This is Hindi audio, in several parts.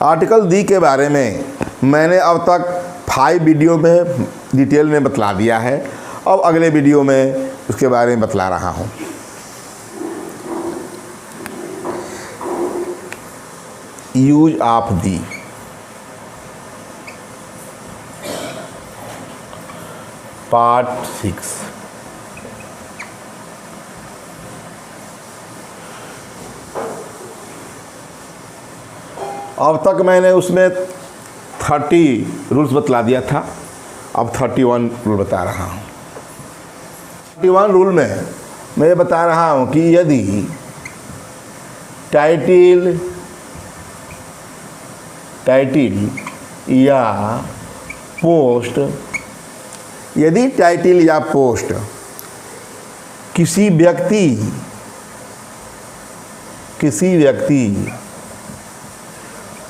आर्टिकल दी के बारे में मैंने अब तक 5 वीडियो में डिटेल में बतला दिया है। अब अगले वीडियो में उसके बारे में बतला रहा हूँ। Use of the. पार्ट 6। अब तक मैंने उसमें 30 रूल्स बतला दिया था, अब 31 रूल बता रहा हूँ। 31 रूल में मैं ये बता रहा हूँ कि यदि टाइटिल या पोस्ट, यदि टाइटिल या पोस्ट किसी व्यक्ति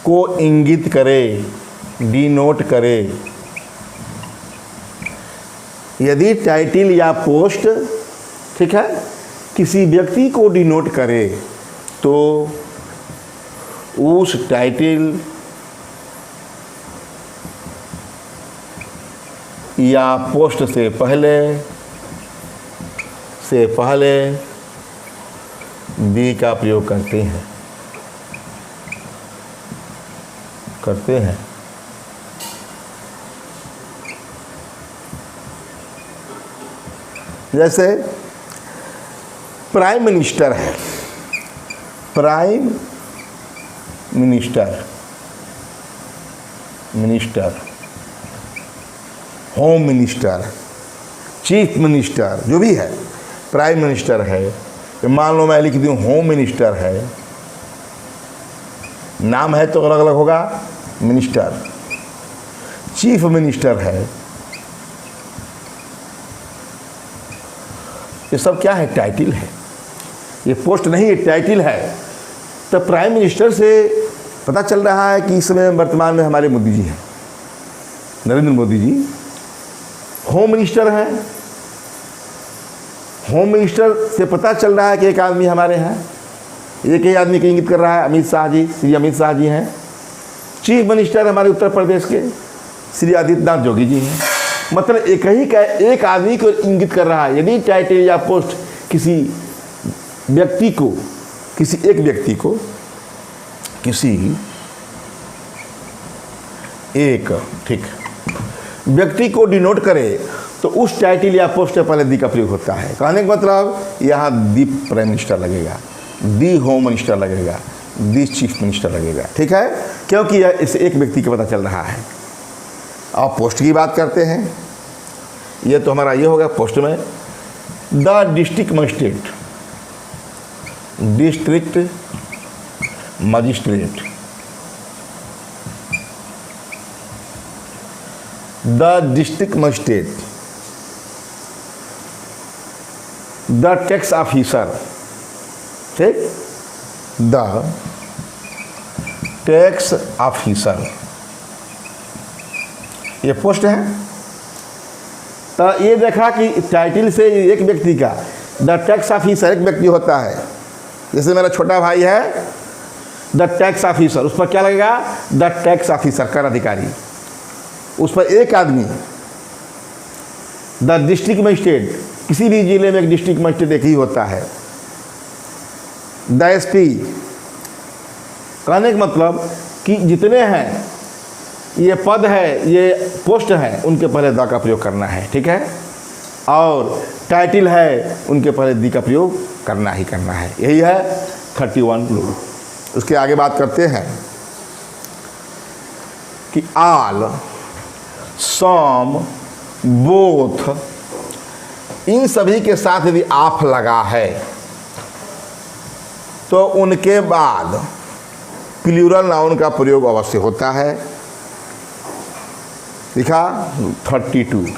को इंगित करे, डिनोट करे, यदि टाइटिल या पोस्ट, ठीक है, किसी व्यक्ति को डिनोट करे तो उस टाइटिल या पोस्ट से पहले दी का प्रयोग करते हैं। जैसे प्राइम मिनिस्टर है, prime minister, home minister, chief minister, जो भी है, प्राइम मिनिस्टर है। मान लो मैं लिख दूँ होम मिनिस्टर है, नाम है तो अलग अलग होगा, मिनिस्टर, चीफ मिनिस्टर है, ये सब क्या है? टाइटिल है। ये पोस्ट नहीं, ये टाइटिल है। तो प्राइम मिनिस्टर से पता चल रहा है कि इस समय वर्तमान में हमारे मोदी जी हैं, नरेंद्र मोदी जी। होम मिनिस्टर हैं, होम मिनिस्टर से पता चल रहा है कि एक आदमी हमारे हैं, एक ही आदमी को इंगित कर रहा है, अमित शाह जी, श्री अमित शाह जी हैं। चीफ मिनिस्टर हमारे उत्तर प्रदेश के श्री आदित्यनाथ योगी जी हैं। मतलब एक आदमी को इंगित कर रहा है। यदि टाइटल या पोस्ट किसी एक व्यक्ति को डिनोट करे तो उस टाइटल या पोस्ट से पहले दी का प्रयोग होता है। कहने का मतलब यहाँ दी प्राइम मिनिस्टर लगेगा, दी होम मिनिस्टर लगेगा, दी चीफ मिनिस्टर लगेगा, ठीक है, क्योंकि यह इस एक व्यक्ति का पता चल रहा है। अब पोस्ट की बात करते हैं। ये तो हमारा ये होगा पोस्ट में। The district magistrate, district magistrate, the district magistrate, the tax officer, ठीक, द टैक्स ऑफिसर, ये पोस्ट है। तो ये देखा कि टाइटल से एक व्यक्ति का, द टैक्स ऑफिसर एक व्यक्ति होता है। जैसे मेरा छोटा भाई है, द टैक्स ऑफिसर, उस पर क्या लगेगा? द टैक्स ऑफिसर, कर अधिकारी, उस पर एक आदमी। द डिस्ट्रिक्ट मजिस्ट्रेट, किसी भी जिले में एक डिस्ट्रिक्ट मजिस्ट्रेट एक ही होता है। द एसपी, कहने का मतलब कि जितने हैं, ये पद है, ये पोस्ट है, उनके पहले द का प्रयोग करना है, ठीक है, और टाइटल है, उनके पहले दी का प्रयोग करना ही करना है। यही है 31 रूल। उसके आगे बात करते हैं कि आल, सम, बोथ, इन सभी के साथ यदि आप लगा है तो उनके बाद प्लूरल नाउन का प्रयोग अवश्य होता है। लिखा 32,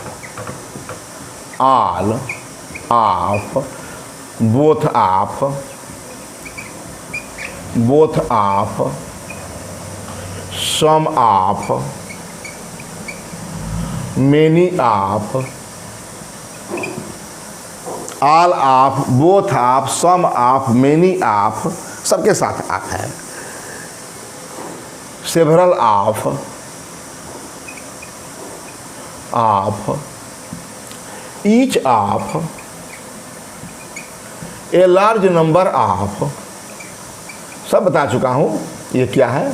आल, आप, बोथ आप, सम आप, मेनी आप, आल आप, बोथ आप, सम आप, मेनी आप, सबके साथ आप है। Several of each of a large number of, सब बता चुका हूं ये क्या है,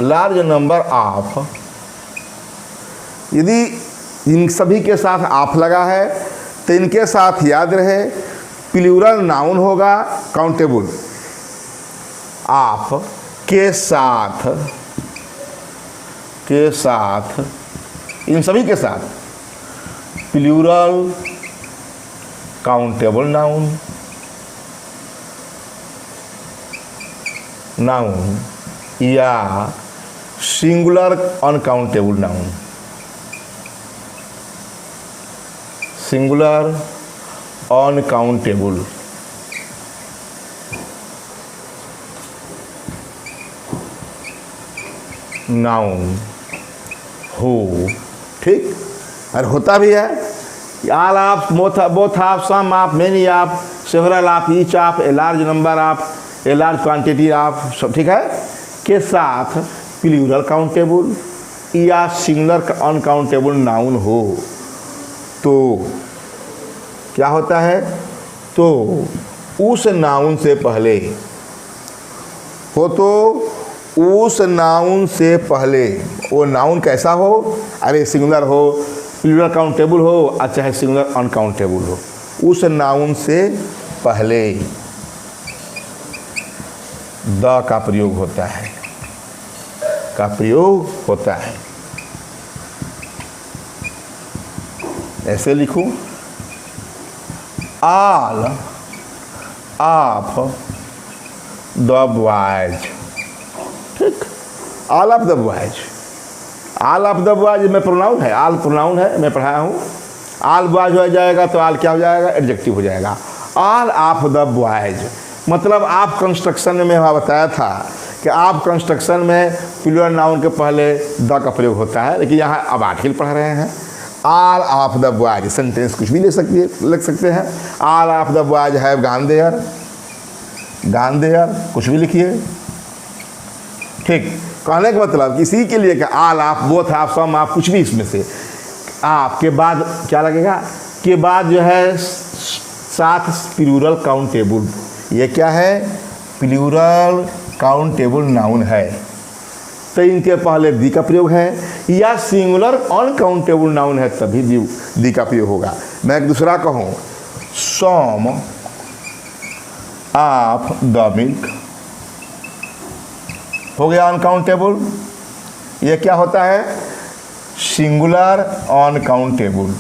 लार्ज नंबर ऑफ। यदि इन सभी के साथ ऑफ लगा है तो इनके साथ याद रहे प्लूरल नाउन होगा काउंटेबल। ऑफ के साथ इन सभी के साथ प्लूरल काउंटेबल नाउन या singular uncountable noun, singular uncountable noun हो। ठीक, और होता भी है all of, both of, some of, many of, several of, each of, a large number of, a large quantity of, सब ठीक है, के साथ प्लूरल काउंटेबल या सिंगुलर अनकाउंटेबल नाउन हो तो क्या होता है, तो उस नाउन से पहले हो, तो उस नाउन से पहले वो नाउन कैसा हो, अरे सिंगुलर हो, प्लूरल काउंटेबल हो, चाहे सिंगुलर अनकाउंटेबल हो, उस नाउन से पहले द का प्रयोग होता है, ऐसे लिखूं, ऑल ऑफ द बॉयज। ठीक, all of the boys, all of the boys में प्रोनाउन है, ऑल प्रोनाउन है, मैं पढ़ाया हूँ। ऑल बॉयज हो जाएगा तो ऑल क्या हो जाएगा, एडजेक्टिव हो जाएगा। ऑल ऑफ द बॉयज मतलब आप कंस्ट्रक्शन में वहाँ बताया था कि आप कंस्ट्रक्शन में प्लूरल नाउन के पहले द का प्रयोग होता है, लेकिन यहाँ अब आर्टिकल पढ़ रहे हैं। All of the boys sentence कुछ भी लिख सकते हैं। All of the boys have gone there, कुछ भी लिखिए। ठीक, कहने का मतलब किसी के लिए क्या, all of, both of, some of, कुछ भी इसमें से आप के बाद क्या लगेगा, के बाद जो है साथ प्लूरल काउंटेबल, ये क्या है, प्लूरल काउंटेबल नाउन है, तो इनके पहले दी का प्रयोग है, या सिंगुलर अनकाउंटेबल नाउन है तभी दी का प्रयोग होगा। मैं एक दूसरा कहूँ, सम ऑफ द मिल्क, हो गया अनकाउंटेबल, ये क्या होता है, सिंगुलर अनकाउंटेबल।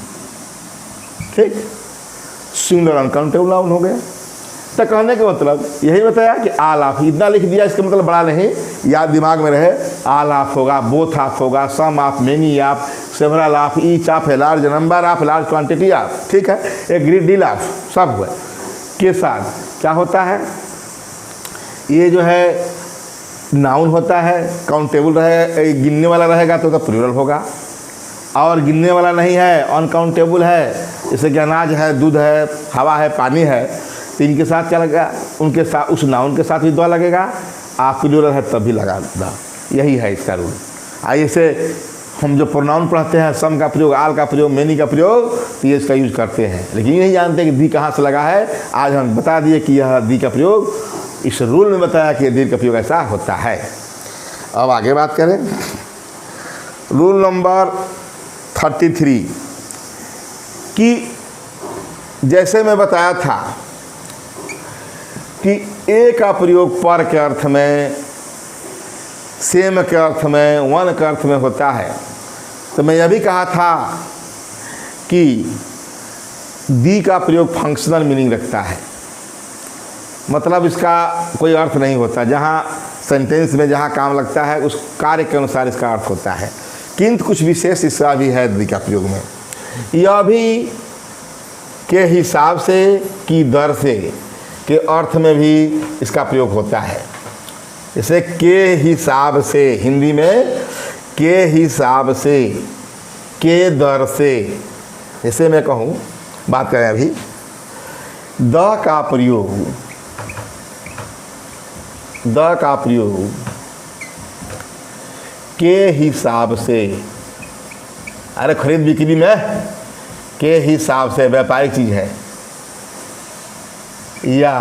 ठीक, सिंगुलर अनकाउंटेबल नाउन हो गया। तो कहने का मतलब यही बताया कि ऑल ऑफ, इतना लिख दिया, इसका मतलब बड़ा नहीं, याद दिमाग में रहे। ऑल ऑफ होगा, बोथ ऑफ होगा, some of, many of, several of, each of, a large number of, large quantity of, ठीक है, ए ग्रेट डील ऑफ, सब हुआ। के साथ क्या होता है, ये जो है नाउन होता है, काउंटेबल रहे, गिनने वाला रहेगा तो प्लूरल होगा, और गिनने वाला नहीं है, अनकाउंटेबल है, जैसे कि अनाज है, दूध है, हवा है, पानी है, तो इनके साथ क्या लगेगा, उनके साथ, उस नाउन के साथ भी द लगेगा, आप प्लूरल है तब भी लगा द, यही है इसका रूल। आइए से हम जो प्रोनाउन पढ़ते हैं, सम का प्रयोग, आल का प्रयोग, मेनी का प्रयोग, तो ये इसका यूज करते हैं, लेकिन ये नहीं जानते कि दी कहाँ से लगा है। आज हम बता दिए कि यह दी का प्रयोग, इस रूल में बताया कि दी का प्रयोग ऐसा होता है। अब आगे बात करें, रूल नंबर 33 कि जैसे मैं बताया था कि ए का प्रयोग पर के अर्थ में, सेम के अर्थ में, वन के अर्थ में होता है, तो मैं यह भी कहा था कि दी का प्रयोग फंक्शनल मीनिंग रखता है, मतलब इसका कोई अर्थ नहीं होता, जहाँ सेंटेंस में जहाँ काम लगता है उस कार्य के अनुसार इसका अर्थ होता है, किंतु कुछ विशेष हिस्सा भी है दी का प्रयोग में। यह भी के हिसाब से, की दर से के अर्थ में भी इसका प्रयोग होता है। जैसे के हिसाब से, हिंदी में के हिसाब से, के दर से, जैसे मैं कहूँ, बात करें अभी, द का प्रयोग के हिसाब से, अरे खरीद बिक्री में के हिसाब से व्यापारिक चीज़ है, या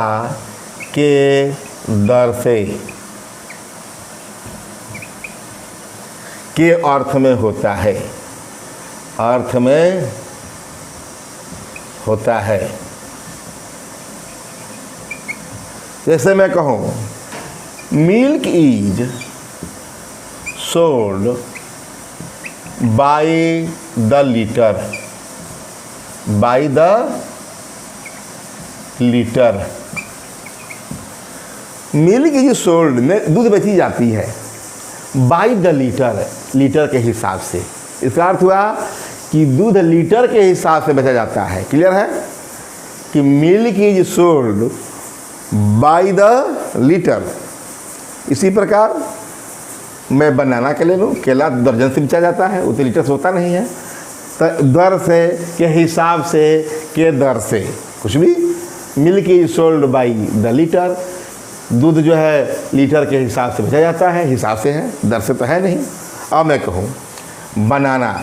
के दर से, के अर्थ में होता है, अर्थ में होता है। जैसे मैं कहूँ milk is sold by the litre, by the litre. Milk is sold में दूध बेची जाती है बाय द लीटर, लीटर के हिसाब से। इसका अर्थ हुआ कि दूध लीटर के हिसाब से बेचा जाता है। क्लियर है कि milk is sold by the litre. इसी प्रकार मैं बनाना के ले लूँ, केला दर्जन से बेचा जाता है, उतने लीटर से होता नहीं है। तो दर से, के हिसाब से, के दर से, कुछ भी। Milk is sold by the litre, दूध जो है लीटर के हिसाब से बेचा जाता है, हिसाब से है, दर से तो है नहीं। अब मैं कहूँ banana,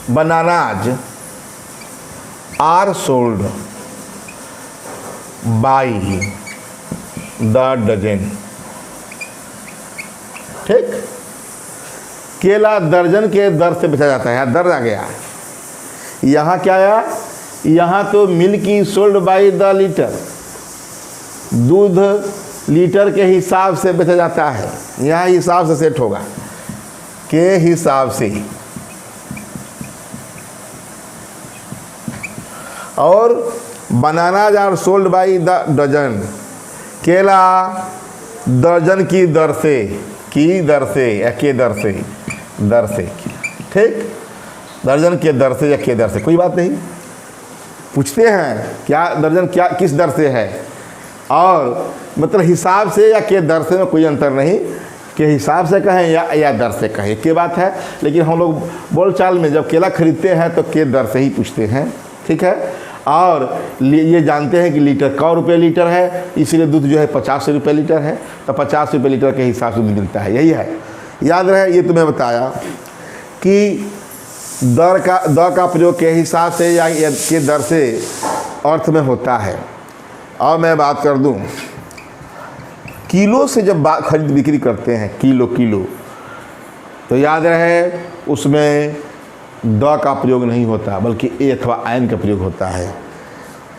bananas are sold by the dozen. ठीक, केला दर्जन के दर से बेचा जाता है, यहाँ दर आ गया। यहाँ क्या आया, यहाँ तो milk is sold by the litre, दूध लीटर के हिसाब से बेचा जाता है, यहाँ हिसाब से सेट होगा, के हिसाब से। और bananas are sold by the dozen, केला दर्जन की दर से, की दर से या के दर से, दर से। ठीक, दर्जन के दर से या के दर से, कोई बात नहीं। पूछते हैं क्या दर्जन क्या किस दर से है, और मतलब हिसाब से या के दर से में कोई अंतर नहीं, के हिसाब से कहें या दर से कहें, के बात है। लेकिन हम लोग बोलचाल में जब केला खरीदते हैं तो के दर से ही पूछते हैं। ठीक है, और ये जानते हैं कि लीटर 100 रुपये लीटर है, इसीलिए दूध जो है 50 रुपये लीटर है, तो 50 रुपये लीटर के हिसाब से दूध मिलता है, यही है। याद रहे, ये तुम्हें बताया कि द का प्रयोग के हिसाब से या के दर से अर्थ में होता है। और मैं बात कर दूं, किलो से जब खरीद बिक्री करते हैं, किलो किलो, तो याद रहे उसमें द का प्रयोग नहीं होता, बल्कि ए अथवा आयन का प्रयोग होता है।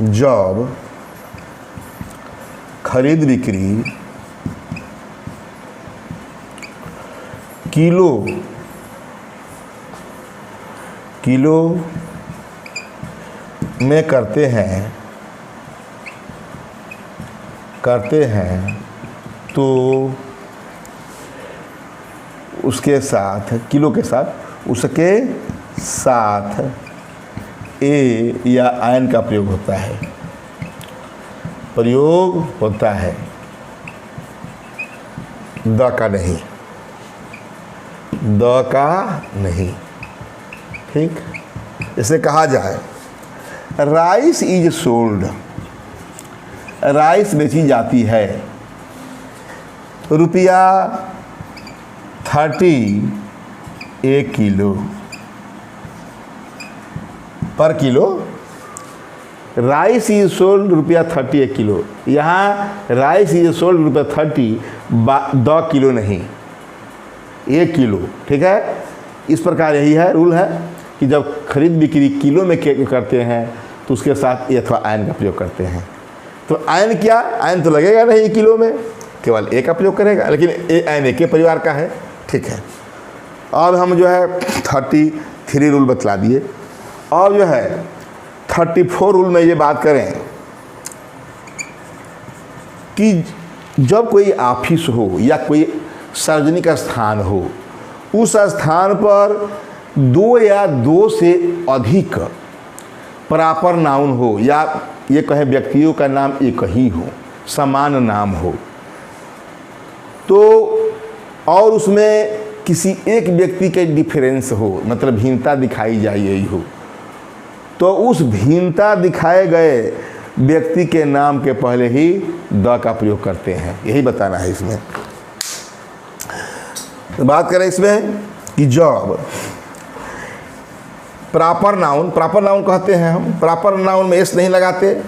जब खरीद बिक्री किलो किलो में करते हैं तो उसके साथ, किलो के साथ, उसके साथ ए या आयन का प्रयोग होता है, प्रयोग होता है, द का नहीं, द का नहीं। ठीक, इसे कहा जाए राइस इज सोल्ड, राइस बेची जाती है ₹30 1 किलो, पर kilo. Rice is sold ₹30 1 kilo, यहाँ राइस इज सोल्ड ₹30 10 किलो नहीं, 1 किलो। ठीक है, इस प्रकार यही है, रूल है कि जब खरीद बिक्री किलो में करते हैं तो उसके साथ ए अथवा आयन का प्रयोग करते हैं। तो आयन क्या, आयन तो लगेगा नहीं किलो में, केवल ए का प्रयोग करेगा, लेकिन ए आयन एक के परिवार का है। ठीक है, अब हम जो है 33 रूल बतला दिए। और जो है 34 रूल में ये बात करें कि जब कोई ऑफिस हो या कोई सार्वजनिक स्थान हो, उस स्थान पर 2 या 2 से अधिक प्रॉपर नाउन हो, या ये कहें व्यक्तियों का नाम एक ही हो, समान नाम हो, तो और उसमें किसी एक व्यक्ति के डिफरेंस हो, मतलब भिन्नता दिखाई जाए यही हो, तो उस भिन्नता दिखाए गए व्यक्ति के नाम के पहले ही द का प्रयोग करते हैं। यही बताना है इसमें। तो बात करें इसमें कि जॉब प्रॉपर नाउन कहते हैं हम। प्रॉपर नाउन में एस नहीं लगाते,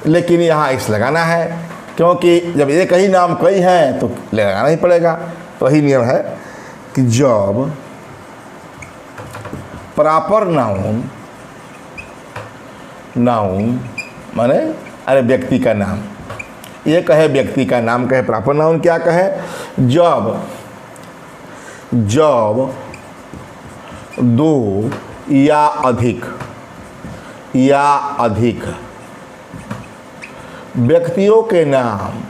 लेकिन यहाँ एस लगाना है, क्योंकि जब एक ही नाम कई हैं तो लगाना ही पड़ेगा। तो वही नियम है कि जॉब प्रॉपर नाउन माने अरे व्यक्ति का नाम, ये कहे व्यक्ति का नाम कहे प्रॉपर नाउन क्या कहे, जॉब दो या अधिक व्यक्तियों के नाम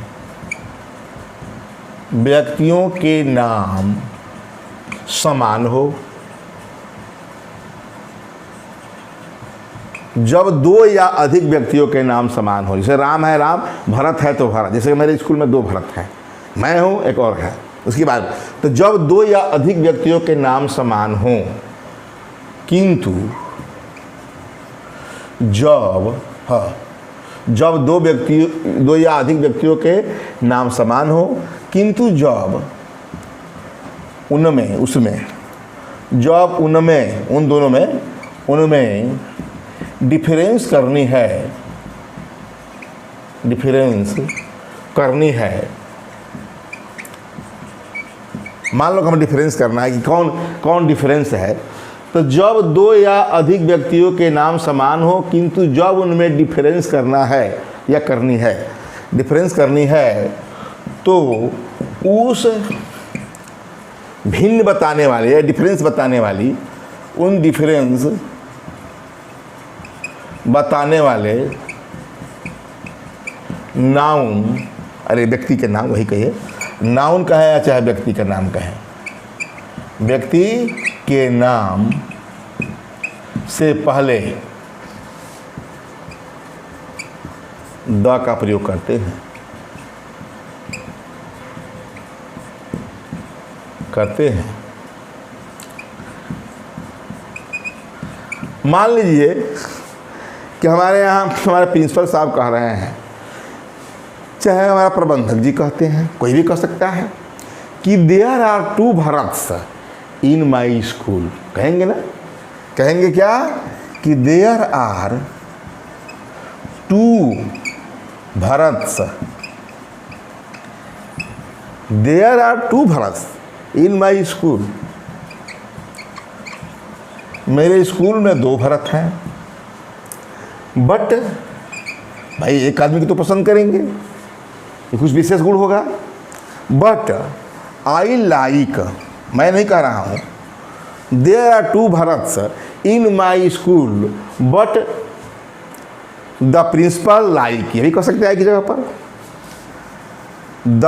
समान हो। जब दो या अधिक व्यक्तियों के नाम समान हो, जैसे राम है राम, भरत है तो भरत, जैसे मेरे स्कूल में 2 भरत हैं, मैं हूँ एक और है, उसकी बात। तो जब 2 या अधिक व्यक्तियों के नाम समान हों, किंतु जब 2 या अधिक व्यक्तियों के नाम समान हो, किंतु जब उनमें डिफरेंस करनी है। मान लो कि हमें डिफरेंस करना है कि कौन डिफरेंस है, तो जब 2 या अधिक व्यक्तियों के नाम समान हो, किंतु जब उनमें डिफरेंस करना है या डिफरेंस करनी है, तो उस भिन्न बताने वाले या डिफरेंस बताने वाली, उन डिफरेंस बताने वाले नाउन, अरे व्यक्ति के नाम वही कहिए, नाउन कहे या चाहे व्यक्ति का नाम कहे, व्यक्ति के नाम से पहले द का प्रयोग करते हैं। मान लीजिए कि हमारे यहाँ हमारे प्रिंसिपल साहब कह रहे हैं, चाहे हमारा प्रबंधक जी कहते हैं, कोई भी कह सकता है कि there are 2 Bharats in my school. कहेंगे ना, कहेंगे क्या कि there are 2 Bharats in my school. मेरे स्कूल में 2 भरत हैं। बट भाई एक आदमी की तो पसंद करेंगे, ये कुछ विशेष गुण होगा। बट आई लाइक, मैं नहीं कह रहा हूँ, there are 2 Bharats in my school but the principal like, ये भी कह सकते हैं की जगह पर। The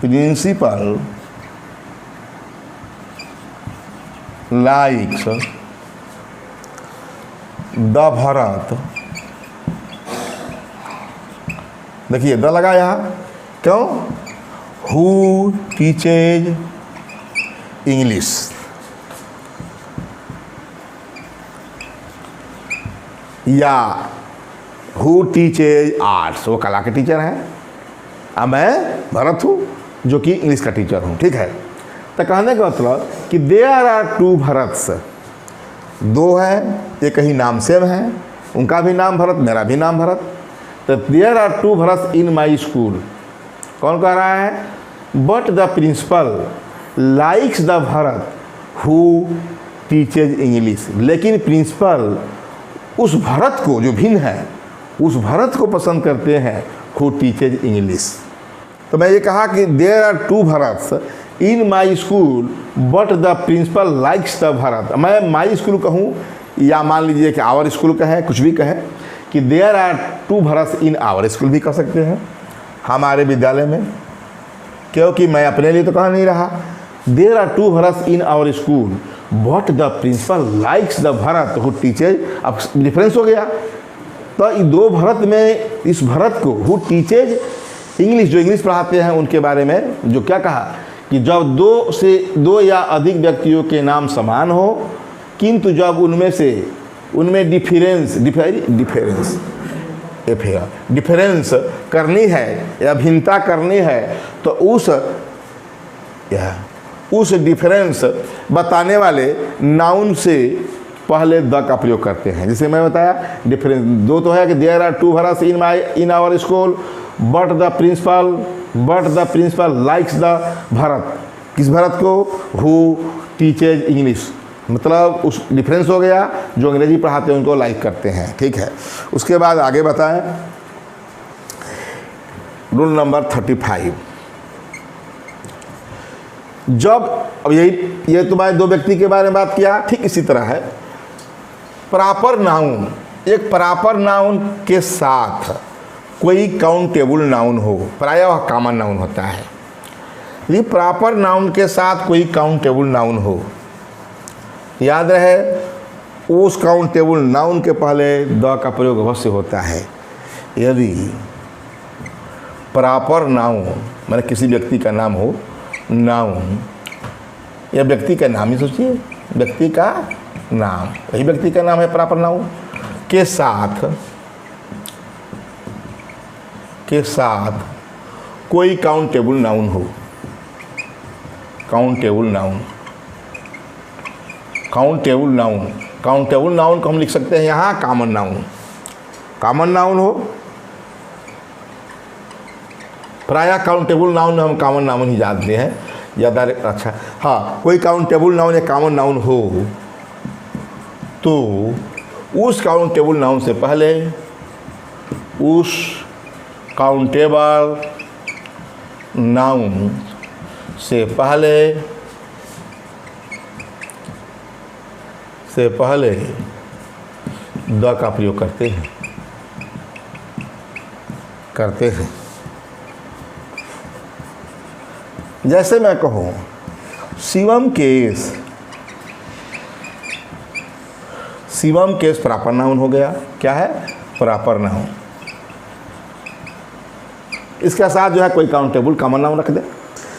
principal likes the Bharat. देखिए द लगा यहाँ, क्यों? हु टीचेज इंग्लिश, या हु टीचेज आर्ट्स, वो कला के टीचर हैं, और मैं भरत हूँ जो कि इंग्लिश का टीचर हूँ। ठीक है, तो कहने का मतलब कि देयर आर 2 भरत्स, 2 है, एक ही नाम सेम है, उनका भी नाम भरत, मेरा भी नाम भरत। तो there are 2 Bharats in my school, कौन कह रहा है? But the principal likes the Bharat who teaches English, लेकिन प्रिंसिपल उस भरत को जो भिन्न है, उस भरत को पसंद करते हैं हु टीचेज इंग्लिश। तो मैं ये कहा कि there are 2 Bharats in my school but the principal likes the Bharat. मैं माई स्कूल कहूँ या मान लीजिए कि आवर स्कूल कहें, कुछ भी कहें, कि there are 2 Bharats in our school भी कह सकते हैं, हमारे विद्यालय में, क्योंकि मैं अपने लिए तो कह नहीं रहा। There are 2 Bharats in our school but the principal likes the Bharat who teaches, अब डिफरेंस हो गया। तो 2 भरत में इस भरत को हु टीचेज इंग्लिश, जो इंग्लिश पढ़ाते हैं, उनके बारे में जो क्या कहा कि जब 2 या अधिक व्यक्तियों के नाम समान हो, किंतु जब उनमें डिफरेंस एफ है, डिफरेंस करनी है या भिन्नता करनी है तो उस डिफरेंस बताने वाले नाउन से पहले द का प्रयोग करते हैं। जैसे मैं बताया डिफरेंस दो तो है कि there are 2 Bharat in our school but the principal likes the Bharat. किस भरत को? हु टीचेज इंग्लिश, मतलब उस डिफरेंस हो गया, जो अंग्रेजी पढ़ाते हैं उनको लाइक करते हैं। ठीक है, उसके बाद आगे बताएं रूल नंबर 35। जब अब ये तुम्हारे दो व्यक्ति के बारे में बात किया, ठीक इसी तरह है प्रॉपर नाउन, एक प्रॉपर नाउन के साथ कोई काउंटेबल नाउन हो, प्रायः वह कॉमन नाउन होता है। यदि प्रॉपर नाउन के साथ कोई काउंटेबल नाउन हो, याद रहे उस काउंटेबल नाउन के पहले द का प्रयोग अवश्य होता है। यदि प्रॉपर नाउन माने किसी व्यक्ति का नाम हो, नाउन या व्यक्ति का नाम ही सोचिए, व्यक्ति का नाम, यही व्यक्ति का नाम है प्रॉपर नाउन, के साथ कोई काउंटेबल नाउन हो, काउंटेबल नाउन को हम लिख सकते हैं यहाँ कॉमन नाउन हो। प्रायः काउंटेबल नाउन हम कॉमन नाउन ही जानते हैं ज़्यादा। अच्छा हाँ, कोई काउंटेबल नाउन या कॉमन नाउन हो तो उस काउंटेबल नाउन से पहले उस काउंटेबल नाउन से पहले द का प्रयोग करते हैं। जैसे मैं कहूँ शिवम केस प्रॉपर नाउन हो गया। क्या है? Proper noun. इसके साथ जो है कोई काउंटेबल कॉमन नाउन रख दे।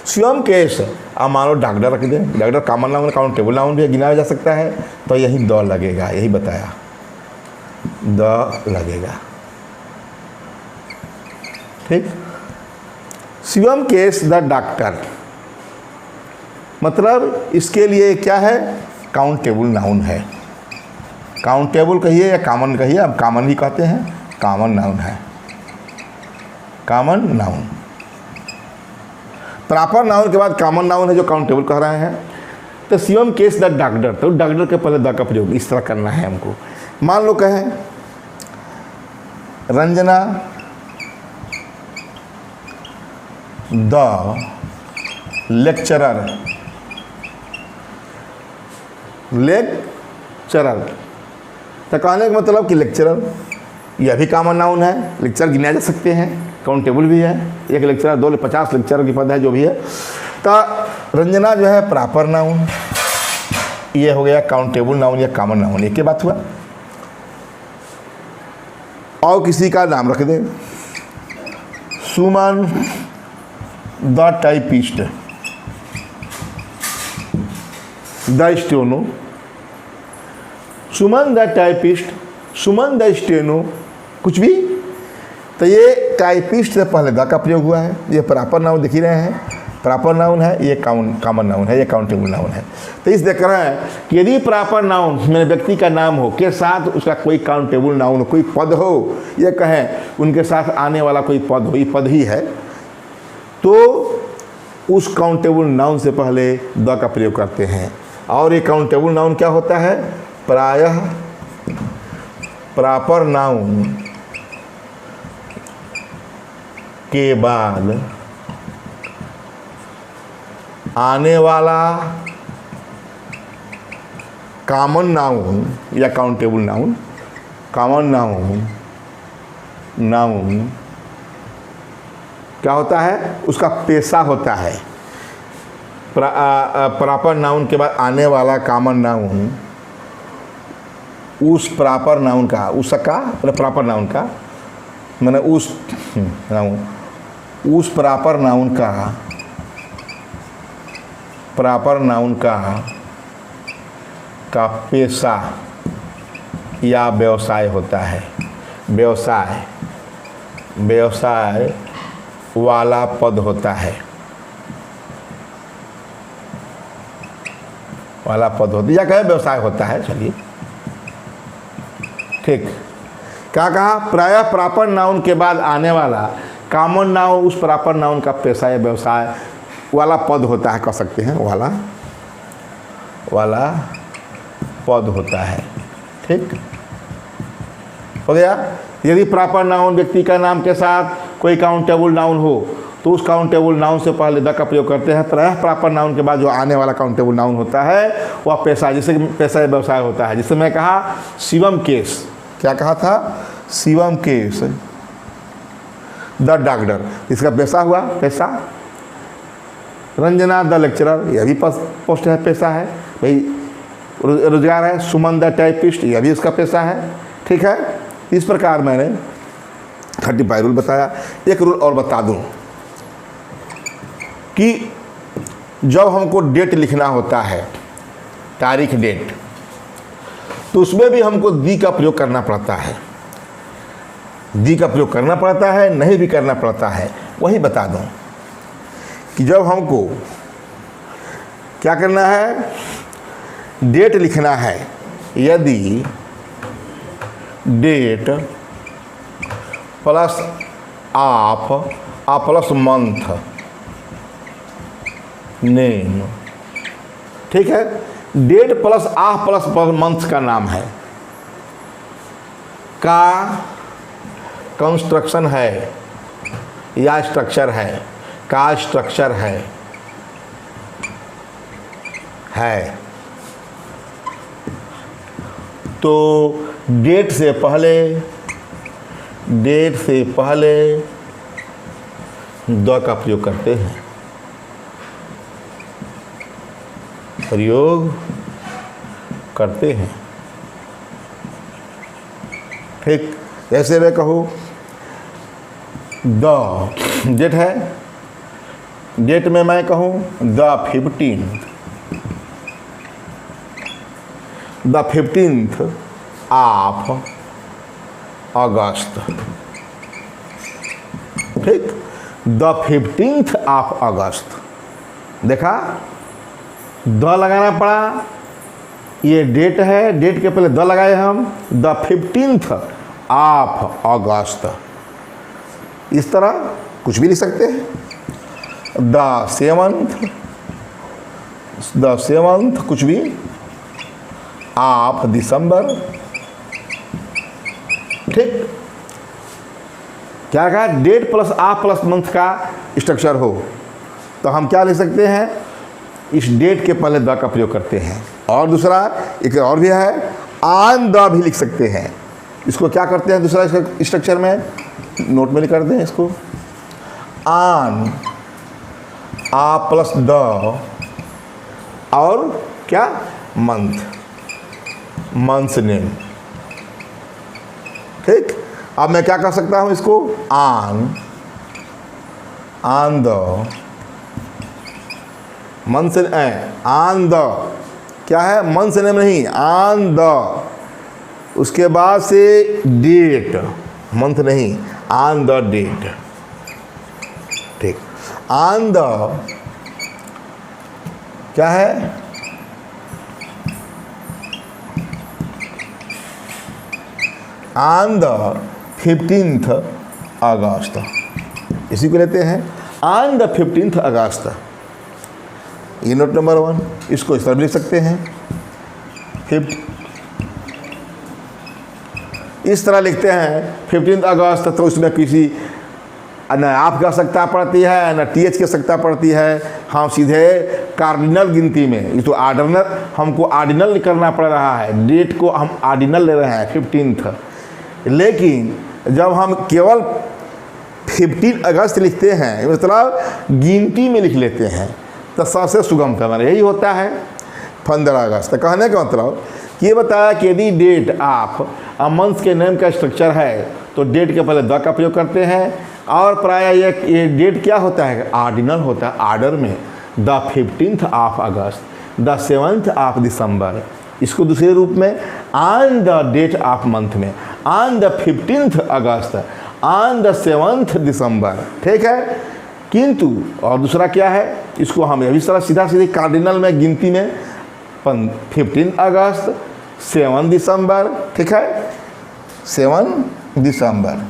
शिवम केस आप मान लो डॉक्टर रख दें, doctor common noun countable noun भी गिनाया जा सकता है, तो यही द लगेगा, यही बताया द लगेगा। ठीक, शिवम केस द डॉक्टर, मतलब इसके लिए क्या है? काउंटेबल नाउन है। काउंटेबल कहिए या कॉमन कहिए, अब कॉमन ही कहते हैं, कॉमन नाउन है, कॉमन नाउन। प्रॉपर नाउन के बाद कॉमन नाउन है जो काउंटेबल कह रहे हैं। तो शिवम केस द डॉक्टर, तो डॉक्टर के पहले द का प्रयोग इस तरह करना है हमको। मान लो कहें रंजना द लेक्चरर, तो कहने का मतलब कि लेक्चरर यह भी कॉमन नाउन है, लेक्चर गिनाए जा सकते हैं, काउंटेबल भी है। एक लेक्चरर 2 50 लेक्चरर की पद है जो भी है। तो रंजना जो है प्रॉपर नाउन, ये हो गया काउंटेबल नाउन या कॉमन नाउन। एक ही बात हुआ। और किसी का नाम रख दें, Suman the typist, the steno, Suman the typist, Suman the steno, कुछ भी। तो ये टाइपिस्ट से पहले द का प्रयोग हुआ है। ये प्रॉपर नाउन दिख ही रहे हैं, प्रॉपर नाउन है, ये कॉमन नाउन है, ये काउंटेबल नाउन है। तो इस देख रहे हैं कि यदि प्रॉपर नाउन मेरे व्यक्ति का नाम हो के साथ उसका कोई काउंटेबल नाउन, कोई पद हो, ये कहें उनके साथ आने वाला कोई पद हो, ये पद ही है, तो उस काउंटेबल नाउन से पहले द का प्रयोग करते हैं। और ये काउंटेबल नाउन क्या होता है? प्रायः प्रॉपर नाउन के बाद आने वाला कॉमन नाउन या काउंटेबल नाउन, कॉमन नाउन क्या होता है? उसका पेशा होता है। प्रॉपर नाउन के बाद आने वाला कॉमन नाउन उस प्रॉपर नाउन का, उसका मतलब प्रॉपर नाउन का मैंने उस प्रॉपर नाउन का पेशा या व्यवसाय होता है। व्यवसाय व्यवसाय वाला पद होता है, वाला पद होता है, या कहे व्यवसाय होता है। चलिए ठीक। क्या कहा? प्रायः प्रॉपर नाउन के बाद आने वाला कॉमन नाउन उस प्रॉपर नाउन का पेशा या व्यवसाय वाला पद होता है, कह सकते हैं वाला पद होता है। ठीक हो गया। यदि प्रॉपर नाउन व्यक्ति का नाम के साथ कोई काउंटेबल नाउन हो तो उस काउंटेबल नाउन से पहले द का प्रयोग करते हैं। प्रायः प्रॉपर नाउन के बाद जो आने वाला काउंटेबल नाउन होता है वह पेशा, जिससे पेशा या व्यवसाय होता है। जिससे मैं कहा शिवम केस, क्या कहा था? शिवम केस द डॉक्टर, इसका पेशा हुआ पेशा। रंजना द लेक्चरर, यह भी पोस्ट है, पेशा है भाई, रोजगार है। सुमन द टाइपिस्ट, यह भी उसका पेशा है। ठीक है। इस प्रकार मैंने 35 रूल बताया। एक रूल और बता दूं कि जब हमको डेट लिखना होता है, तारीख डेट, तो उसमें भी हमको दी का प्रयोग करना पड़ता है। दी का प्रयोग करना पड़ता है, नहीं भी करना पड़ता है। वही बता दूं कि जब हमको क्या करना है, डेट लिखना है, यदि डेट प्लस आप प्लस मंथ नेम, ठीक है। Date plus of plus month का नाम है, का कंस्ट्रक्शन है या स्ट्रक्चर है, का स्ट्रक्चर है। तो डेट से पहले द का प्रयोग करते हैं, ठीक। जैसे मैं कहूँ द डेट है, डेट में मैं कहूँ द 15th ऑफ अगस्त, ठीक। द 15th ऑफ अगस्त, देखा द लगाना पड़ा। ये डेट है, डेट के पहले द लगाए हम, द 15th ऑफ अगस्त। इस तरह कुछ भी लिख सकते हैं। द 7th कुछ भी ऑफ दिसंबर, ठीक। क्या कहा? Date plus of plus month का स्ट्रक्चर हो तो हम क्या लिख सकते हैं, इस डेट के पहले द का प्रयोग करते हैं। और दूसरा एक और भी है, आन द भी लिख सकते हैं। इसको क्या करते हैं दूसरा इसका स्ट्रक्चर में, नोट में लिख करते हैं इसको, आन आ प्लस द और क्या, मंथ नेम, ठीक। अब मैं क्या कर सकता हूं इसको, आन द मंथ से, आन द क्या है, मंथ से नेम नहीं, आन द, उसके बाद से डेट, मंथ नहीं, आन द डेट, ठीक। आन द क्या है, ऑन द 15th अगस्त, इसी को लेते हैं, ऑन द 15th अगस्त। ये नोट नंबर 1, इसको इस तरह लिख सकते हैं, इस तरह लिखते हैं 15 अगस्त। तो उसमें किसी न आप की आवश्यकता पड़ती है न TH की आवश्यकता पड़ती है। हम सीधे कार्डिनल गिनती में, ये तो आर्डिनल, हमको आर्डिनल करना पड़ रहा है, डेट को हम आर्डिनल ले रहे हैं 15th। लेकिन जब हम केवल 15 अगस्त लिखते हैं, मतलब गिनती में लिख लेते हैं, तो सबसे सुगम हमारा यही होता है 15 अगस्त। कहने का मतलब ये बताया कि यदि डेट आप मंथ के नेम का स्ट्रक्चर है तो डेट के पहले द का प्रयोग करते हैं। और प्राय ये डेट क्या होता है, आर्डिनल होता है, आर्डर में, the 15th of August, the 7th of December. इसको दूसरे रूप में on the date of month में, on the 15th August, on the 7th December, ठीक है। किंतु और दूसरा क्या है, इसको हम अभी सारा सीधा सीधे कार्डिनल में गिनती में 15 अगस्त, 7 दिसंबर, ठीक है, 7 दिसंबर।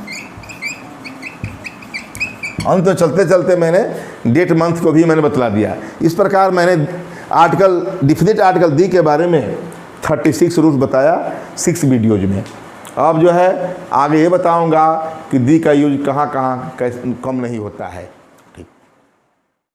अंत तो चलते चलते मैंने डेट मंथ को भी मैंने बतला दिया। इस प्रकार मैंने आर्टिकल, डिफिनिट आर्टिकल दी के बारे में 36 रूल्स बताया 6 वीडियोज में। अब जो है आगे ये बताऊंगा कि दी का यूज कहाँ कहाँ कैसे कम नहीं होता है।